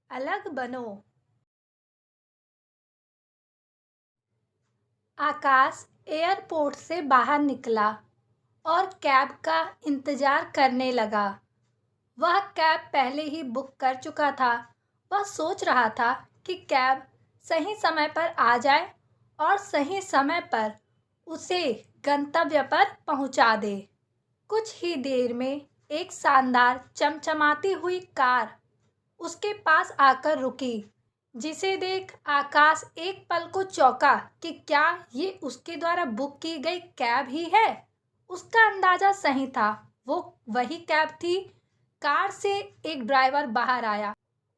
अलग बनो। आकाश एयरपोर्ट से बाहर निकला और कैब का इंतजार करने लगा। वह कैब पहले ही बुक कर चुका था। वह सोच रहा था कि कैब सही समय पर आ जाए और सही समय पर उसे गंतव्य पर पहुंचा दे। कुछ ही देर में एक शानदार चमचमाती हुई कार उसके पास आकर रुकी, जिसे देख आकाश एक पल को चौंका कि क्या ये उसके द्वारा बुक की गई कैब ही है। उसका अंदाजा सही था, वो वही कैब थी। कार से एक ड्राइवर बाहर आया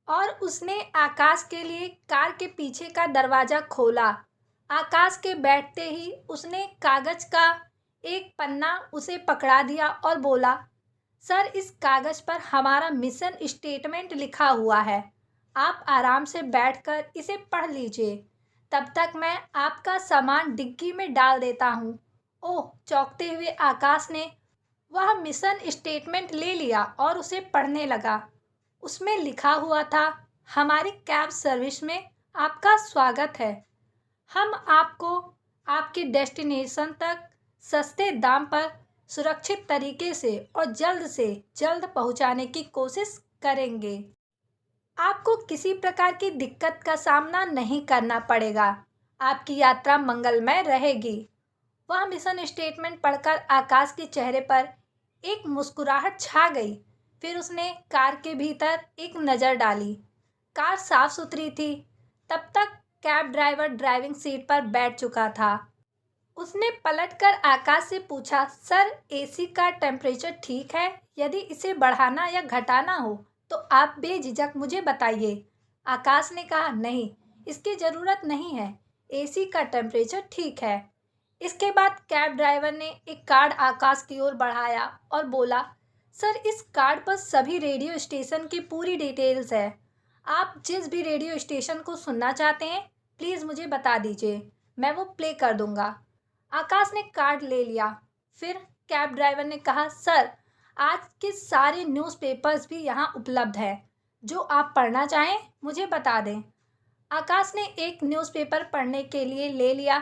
और उसने आकाश के लिए कार के पीछे का दरवाजा खोला। आकाश के बैठते ही उसने कागज का एक पन्ना उसे पकड़ा दिया और बोला, सर, इस कागज पर हमारा मिशन स्टेटमेंट लिखा हुआ है। आप आराम से बैठकर इसे पढ़ लीजिए। तब तक मैं आपका सामान डिग्गी में डाल देता हूँ। ओह! चौंकते हुए आकाश ने वह मिशन स्टेटमेंट ले लिया और उसे पढ़ने लगा। उसमें लिखा हुआ था, हमारी कैब सर्विस में आपका स्वागत है। हम आपको आपके डेस्टिनेशन तक सस्ते दाम पर सुरक्षित तरीके से जल्द पहुंचाने की कोशिश करेंगे। आपको किसी प्रकार की दिक्कत का सामना नहीं करना पड़ेगा। आपकी यात्रा मंगलमय रहेगी। वह मिशन स्टेटमेंट पढ़कर आकाश के चेहरे पर एक मुस्कुराहट छा गई। फिर उसने कार के भीतर एक नज़र डाली। कार साफ सुथरी थी। तब तक कैब ड्राइवर ड्राइविंग सीट पर बैठ चुका था। उसने पलटकर आकाश से पूछा, सर, एसी का टेम्परेचर ठीक है? यदि इसे बढ़ाना या घटाना हो तो आप बेझिझक मुझे बताइए। आकाश ने कहा, नहीं, इसकी ज़रूरत नहीं है। एसी का टेम्परेचर ठीक है। इसके बाद कैब ड्राइवर ने एक कार्ड आकाश की ओर बढ़ाया और बोला, सर, इस कार्ड पर सभी रेडियो स्टेशन की पूरी डिटेल्स है। आप जिस भी रेडियो स्टेशन को सुनना चाहते हैं, प्लीज़ मुझे बता दीजिए, मैं वो प्ले कर दूंगा। आकाश ने कार्ड ले लिया। फिर कैब ड्राइवर ने कहा, सर, आज के सारे न्यूज़पेपर्स भी यहाँ उपलब्ध है। जो आप पढ़ना चाहें मुझे बता दें। आकाश ने एक न्यूज़पेपर पढ़ने के लिए ले लिया।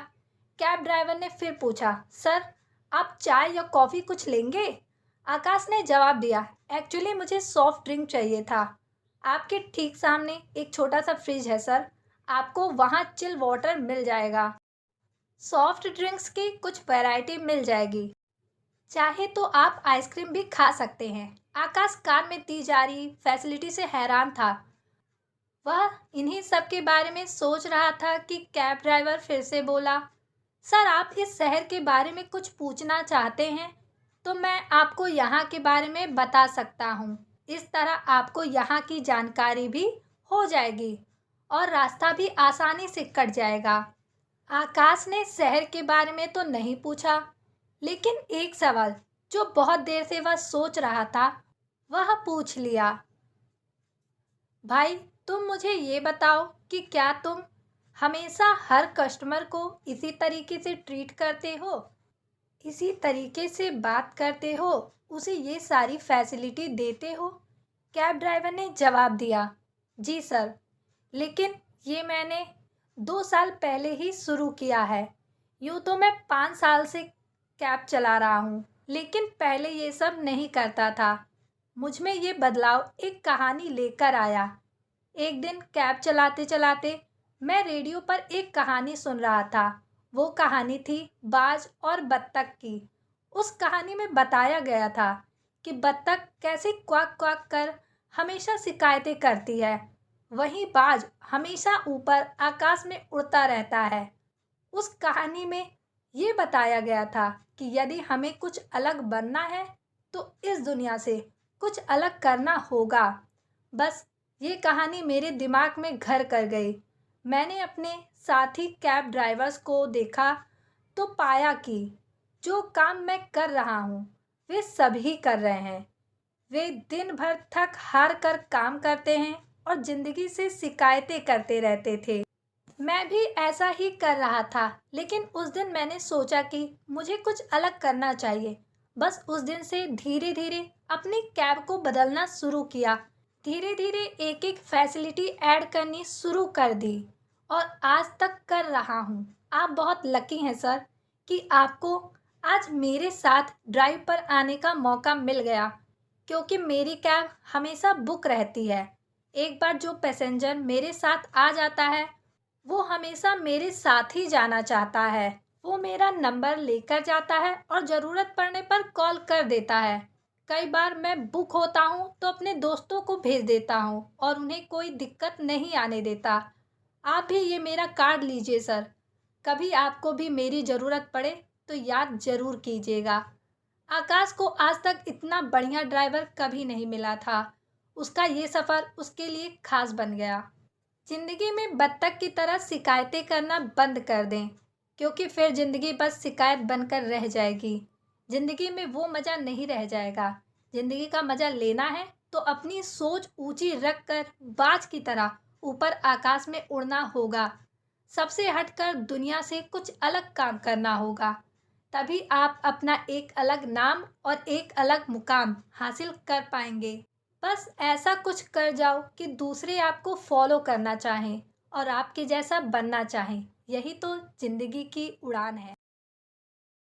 कैब ड्राइवर ने फिर पूछा, सर, आप चाय या कॉफ़ी कुछ लेंगे? आकाश ने जवाब दिया, एक्चुअली मुझे सॉफ्ट ड्रिंक चाहिए था। आपके ठीक सामने एक छोटा सा फ्रिज है सर, आपको वहाँ चिल वाटर मिल जाएगा। सॉफ्ट ड्रिंक्स की कुछ वैरायटी मिल जाएगी। चाहे तो आप आइसक्रीम भी खा सकते हैं। आकाश कार में दी जा रही फैसिलिटी से हैरान था। वह इन्हीं सब के बारे में सोच रहा था कि कैब ड्राइवर फिर से बोला, सर, आप इस शहर के बारे में कुछ पूछना चाहते हैं तो मैं आपको यहाँ के बारे में बता सकता हूँ। इस तरह आपको यहाँ की जानकारी भी हो जाएगी और रास्ता भी आसानी से कट जाएगा। आकाश ने शहर के बारे में तो नहीं पूछा, लेकिन एक सवाल जो बहुत देर से वह सोच रहा था वह पूछ लिया, भाई, तुम मुझे ये बताओ कि क्या तुम हमेशा हर कस्टमर को इसी तरीके से ट्रीट करते हो, इसी तरीके से बात करते हो, उसे ये सारी फैसिलिटी देते हो? कैब ड्राइवर ने जवाब दिया, जी सर, लेकिन ये मैंने 2 साल पहले ही शुरू किया है। यूँ तो मैं 5 साल से कैब चला रहा हूँ, लेकिन पहले ये सब नहीं करता था। मुझ में ये बदलाव एक कहानी लेकर आया। एक दिन कैब चलाते चलाते मैं रेडियो पर एक कहानी सुन रहा था। वो कहानी थी बाज और बत्तख की। उस कहानी में बताया गया था कि बत्तख कैसे क्वाक क्वाक कर हमेशा शिकायतें करती है, वहीं बाज हमेशा ऊपर आकाश में उड़ता रहता है। उस कहानी में ये बताया गया था कि यदि हमें कुछ अलग बनना है तो इस दुनिया से कुछ अलग करना होगा। बस ये कहानी मेरे दिमाग में घर कर गई। मैंने अपने साथी कैब ड्राइवर्स को देखा तो पाया कि जो काम मैं कर रहा हूँ वे सभी कर रहे हैं। वे दिन भर थक हार कर काम करते हैं और ज़िंदगी से शिकायतें करते रहते थे। मैं भी ऐसा ही कर रहा था, लेकिन उस दिन मैंने सोचा कि मुझे कुछ अलग करना चाहिए। बस उस दिन से धीरे धीरे अपनी कैब को बदलना शुरू किया। धीरे धीरे एक एक फैसिलिटी ऐड करनी शुरू कर दी और आज तक कर रहा हूँ। आप बहुत लकी हैं सर कि आपको आज मेरे साथ ड्राइव पर आने का मौका मिल गया, क्योंकि मेरी कैब हमेशा बुक रहती है। एक बार जो पैसेंजर मेरे साथ आ जाता है वो हमेशा मेरे साथ ही जाना चाहता है। वो मेरा नंबर लेकर जाता है और ज़रूरत पड़ने पर कॉल कर देता है। कई बार मैं बुक होता हूँ तो अपने दोस्तों को भेज देता हूँ और उन्हें कोई दिक्कत नहीं आने देता। आप भी ये मेरा कार्ड लीजिए सर। कभी आपको भी मेरी ज़रूरत पड़े तो याद ज़रूर कीजिएगा। आकाश को आज तक इतना बढ़िया ड्राइवर कभी नहीं मिला था। उसका ये सफ़र उसके लिए खास बन गया। जिंदगी में बत्तख की तरह शिकायतें करना बंद कर दें, क्योंकि फिर जिंदगी बस शिकायत बनकर रह जाएगी। जिंदगी में वो मज़ा नहीं रह जाएगा। जिंदगी का मज़ा लेना है तो अपनी सोच ऊंची रखकर बाज की तरह ऊपर आकाश में उड़ना होगा। सबसे हटकर दुनिया से कुछ अलग काम करना होगा। तभी आप अपना एक अलग नाम और एक अलग मुकाम हासिल कर पाएंगे। बस ऐसा कुछ कर जाओ कि दूसरे आपको फॉलो करना चाहें और आपके जैसा बनना चाहें। यही तो जिंदगी की उड़ान है।